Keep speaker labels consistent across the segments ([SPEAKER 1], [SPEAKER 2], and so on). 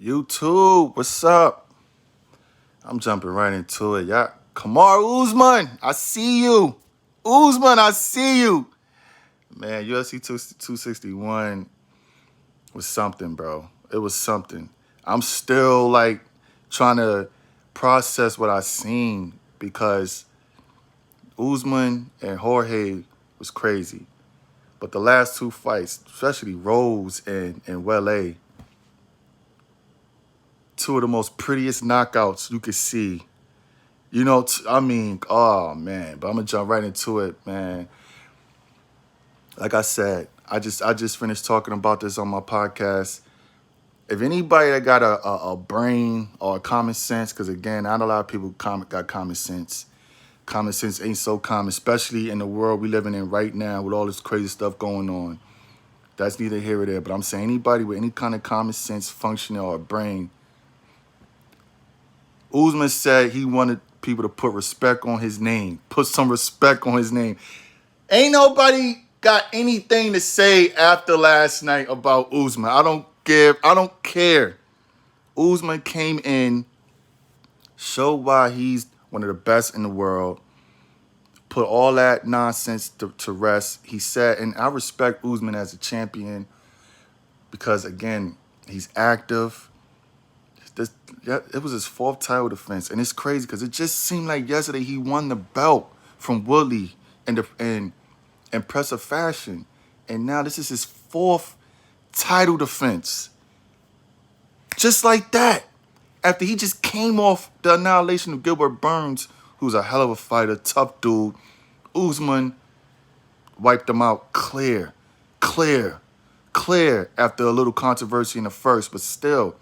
[SPEAKER 1] YouTube, what's up? I'm jumping right into it. Yeah. Kamar Usman, I see you. Usman, I see you. Man, UFC 261 was something, bro. It was something. I'm still like trying to process what I seen because Usman and Jorge was crazy. But the last two fights, especially Rose and Wele, two of the most prettiest knockouts you could see. Oh man, but I'm gonna jump right into it, man. Like I said, I just finished talking about this on my podcast. If anybody that got a brain or a common sense, because again, not a lot of people got common sense. Common sense ain't so common, especially in the world we living in right now with all this crazy stuff going on. That's neither here or there. But I'm saying anybody with any kind of common sense, functioning or a brain. Usman said he wanted people to put respect on his name. Put some respect on his name. Ain't nobody got anything to say after last night about Usman. I don't care. Usman came in, showed why he's one of the best in the world, put all that nonsense to rest. He said, and I respect Usman as a champion because, again, he's active. It was his fourth title defense, and it's crazy because it just seemed like yesterday he won the belt from Woodley in impressive fashion, and now this is his fourth title defense, just like that. After he just came off the annihilation of Gilbert Burns, who's a hell of a fighter, tough dude, Usman wiped him out clear, clear, clear after a little controversy in the first, but still,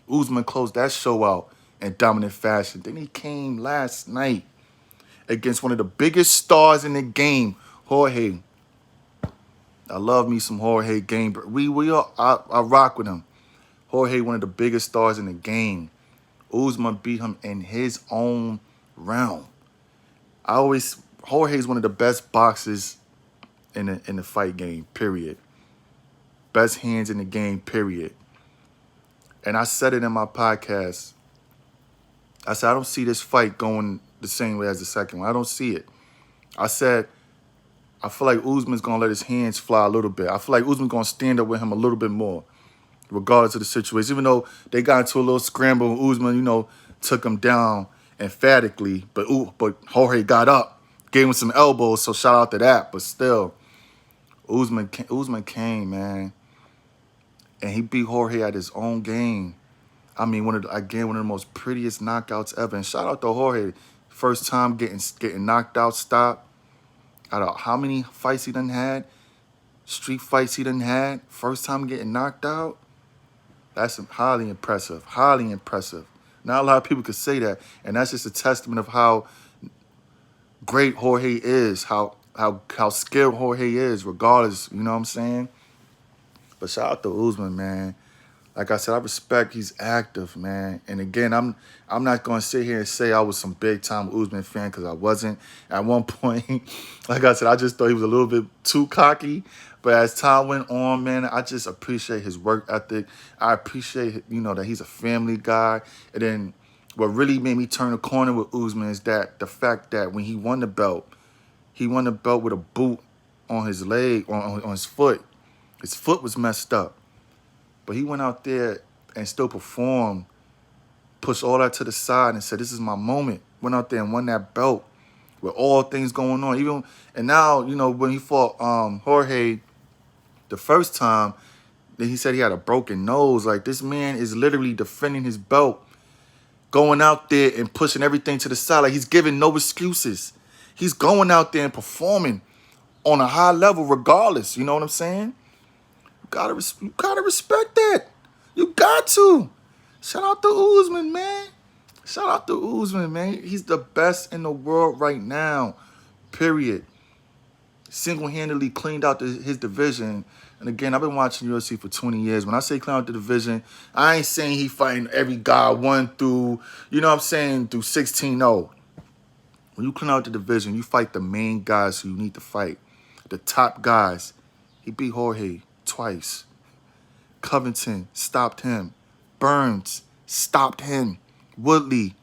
[SPEAKER 1] Usman closed that show out in dominant fashion. Then he came last night against one of the biggest stars in the game, Jorge. I love me some Jorge game, but I rock with him. Jorge, one of the biggest stars in the game. Usman beat him in his own realm. Jorge's one of the best boxers in the fight game, period. Best hands in the game, period. And I said it in my podcast. I said, I don't see this fight going the same way as the second one. I don't see it. I said, I feel like Usman's going to let his hands fly a little bit. I feel like Usman's going to stand up with him a little bit more, regardless of the situation. Even though they got into a little scramble, Usman, took him down emphatically. But Jorge got up, gave him some elbows, so shout out to that. But still, Usman came, man. And he beat Jorge at his own game. I mean, one of the most prettiest knockouts ever. And shout out to Jorge. First time getting knocked out, stopped. Out of how many fights he done had, street fights he done had, first time getting knocked out. That's highly impressive. Highly impressive. Not a lot of people could say that. And that's just a testament of how great Jorge is, how skilled Jorge is, regardless, you know what I'm saying? But shout out to Usman, man. Like I said, I respect he's active, man. And again, I'm not going to sit here and say I was some big-time Usman fan because I wasn't. At one point, like I said, I just thought he was a little bit too cocky. But as time went on, man, I just appreciate his work ethic. I appreciate, that he's a family guy. And then what really made me turn the corner with Usman is that the fact that when he won the belt with a boot on his leg, on his foot. His foot was messed up. But he went out there and still performed, pushed all that to the side and said, this is my moment. Went out there and won that belt with all things going on. And now, when he fought Jorge the first time, then he said he had a broken nose. Like, this man is literally defending his belt, going out there and pushing everything to the side. Like, he's giving no excuses. He's going out there and performing on a high level regardless. You know what I'm saying? You gotta respect that. You got to. Shout out to Usman, man. Shout out to Usman, man. He's the best in the world right now. Period. Single-handedly cleaned out his division. And again, I've been watching UFC for 20 years. When I say clean out the division, I ain't saying he fighting every guy 1 through, through 16. No. When you clean out the division, you fight the main guys who you need to fight. The top guys. He beat Jorge twice. Covington stopped him. Burns stopped him. Woodley,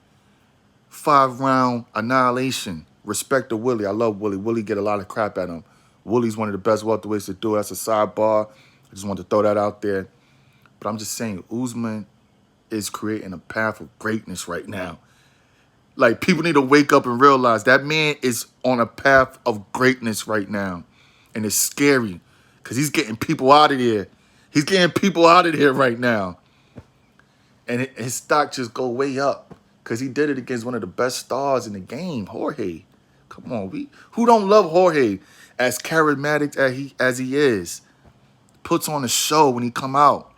[SPEAKER 1] 5-round annihilation. Respect to Willie. I love Willie. Willie get a lot of crap at him. Willie's one of the best welterweights to do it. That's a sidebar. I just wanted to throw that out there. But I'm just saying, Usman is creating a path of greatness right now. Like, people need to wake up and realize that man is on a path of greatness right now. And it's scary because he's getting people out of there. He's getting people out of there right now. And his stock just go way up because he did it against one of the best stars in the game, Jorge. Come on, who don't love Jorge as charismatic as he is? Puts on a show when he come out.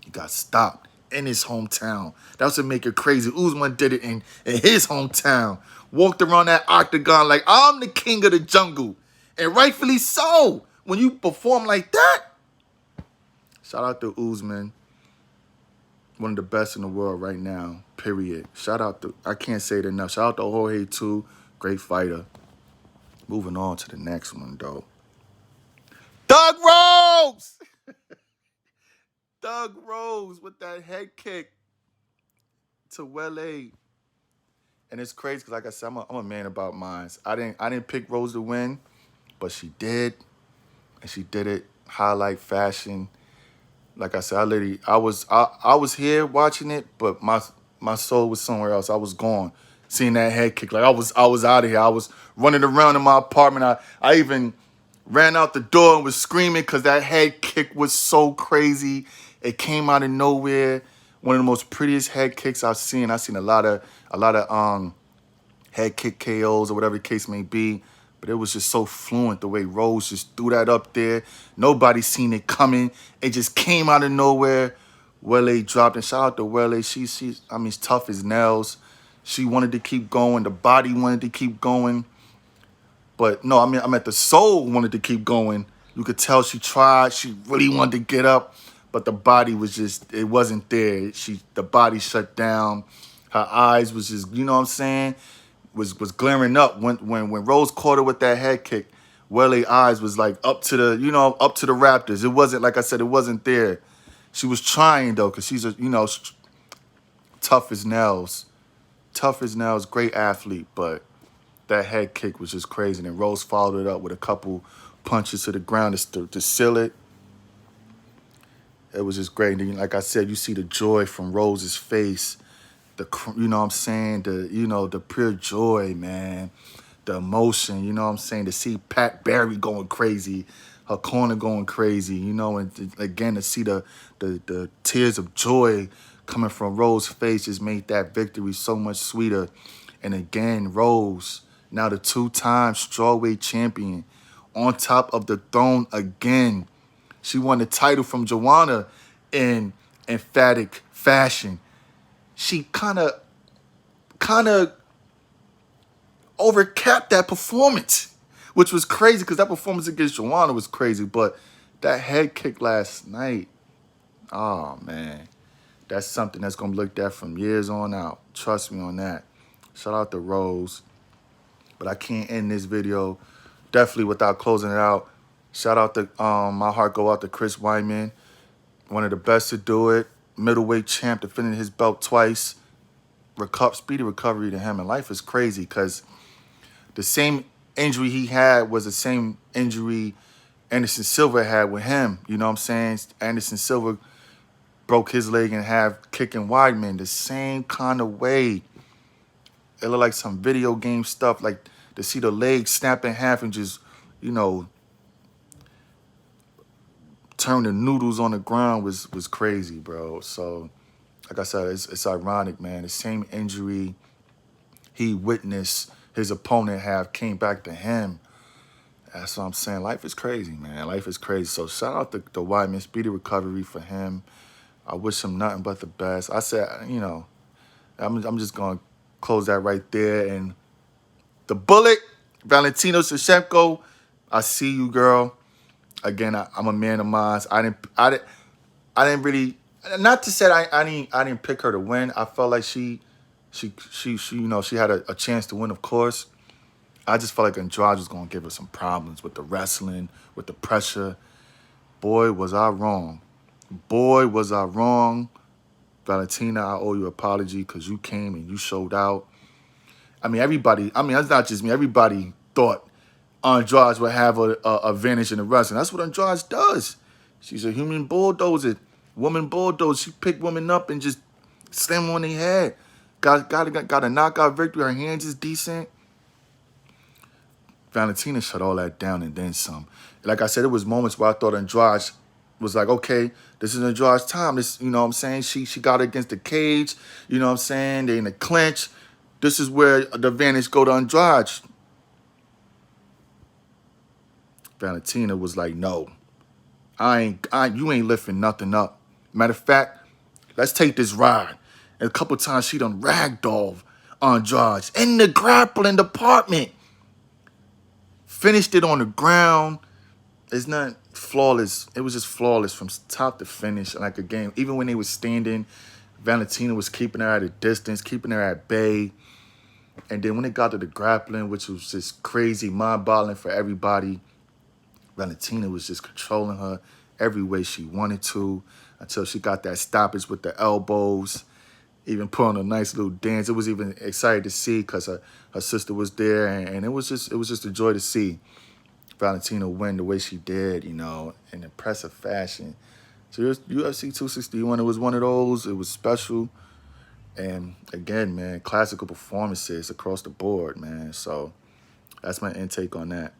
[SPEAKER 1] He got stopped in his hometown. That's what make it crazy. Usman did it in his hometown. Walked around that octagon like, I'm the king of the jungle. And rightfully so. When you perform like that, shout out to Usman. One of the best in the world right now, period. Shout out to, I can't say it enough. Shout out to Jorge, too. Great fighter. Moving on to the next one, though. Doug Rose! Doug Rose with that head kick to Wele. And it's crazy because, like I said, I'm a man about minds. I didn't pick Rose to win, but she did. And she did it highlight fashion. Like I said, I was here watching it, but my soul was somewhere else. I was gone, seeing that head kick. Like I was out of here. I was running around in my apartment. I even ran out the door and was screaming because that head kick was so crazy. It came out of nowhere. One of the most prettiest head kicks I've seen. I've seen a lot of head kick KOs or whatever the case may be. But it was just so fluent the way Rose just threw that up there. Nobody seen it coming. It just came out of nowhere. Wele dropped it. Shout out to Wele. She's tough as nails. She wanted to keep going. The body wanted to keep going. But no, I meant the soul wanted to keep going. You could tell she tried. She really wanted to get up. But the body was just, it wasn't there. The body shut down. Her eyes was just, you know what I'm saying? Was glaring up when Rose caught her with that head kick. Wele's eyes was like up to the Raptors. It wasn't, like I said, it wasn't there. She was trying though, because she's tough as nails. Tough as nails, great athlete, but that head kick was just crazy. And then Rose followed it up with a couple punches to the ground to seal it. It was just great. And then, like I said, you see the joy from Rose's face. You know what I'm saying? The pure joy, man. The emotion, you know what I'm saying? To see Pat Barry going crazy, her corner going crazy, and again, to see the tears of joy coming from Rose's face just made that victory so much sweeter. And again, Rose, now the 2-time strawweight champion, on top of the throne again. She won the title from Joanna in emphatic fashion. She kind of overcapped that performance, which was crazy because that performance against Joanna was crazy. But that head kick last night, oh, man, that's something that's going to be looked at from years on out. Trust me on that. Shout out to Rose. But I can't end this video definitely without closing it out. Shout out to, my heart go out to Chris Weidman, one of the best to do it. Middleweight champ, defending his belt twice. Speedy recovery to him. And life is crazy because the same injury he had was the same injury Anderson Silva had with him. You know what I'm saying? Anderson Silva broke his leg in half, kicking Weidman the same kind of way. It looked like some video game stuff, like to see the leg snap in half and just, turn the noodles on the ground was crazy, bro. So, like I said, it's ironic, man. The same injury he witnessed his opponent have came back to him. That's what I'm saying. Life is crazy, man. Life is crazy. So shout out to Weidman. Speedy recovery for him. I wish him nothing but the best. I said, I'm just going to close that right there. And the Bullet, Valentina Shevchenko, I see you, girl. Again, I'm a man of mine. I didn't really, not to say I didn't pick her to win. I felt like she had a chance to win, of course. I just felt like Andrade was going to give her some problems with the wrestling, with the pressure. Boy, was I wrong. Boy, was I wrong. Valentina, I owe you an apology because you came and you showed out. I mean, everybody, I mean, that's not just me. Everybody thought Andrade would have a advantage in the wrestling. That's what Andrade does. She's a human bulldozer, woman bulldozer. She pick women up and just slam them on their head. Got a knockout victory. Her hands is decent. Valentina shut all that down and then some. Like I said, it was moments where I thought Andrade was like, okay, this is Andrade's time. This, you know what I'm saying? She got against the cage. You know what I'm saying? They in the clinch. This is where the advantage go to Andrade. Valentina was like, no, you ain't lifting nothing up. Matter of fact, let's take this ride. And a couple times she done ragdolled Andrade in the grappling department. Finished it on the ground. It's not flawless. It was just flawless from top to finish, like a game. Even when they was standing, Valentina was keeping her at a distance, keeping her at bay. And then when it got to the grappling, which was just crazy, mind-boggling for everybody, Valentina was just controlling her every way she wanted to until she got that stoppage with the elbows, even put on a nice little dance. It was even exciting to see because her sister was there, and it was just a joy to see Valentina win the way she did, you know, in impressive fashion. So UFC 261, it was one of those. It was special. And again, man, classical performances across the board, man. So that's my intake on that.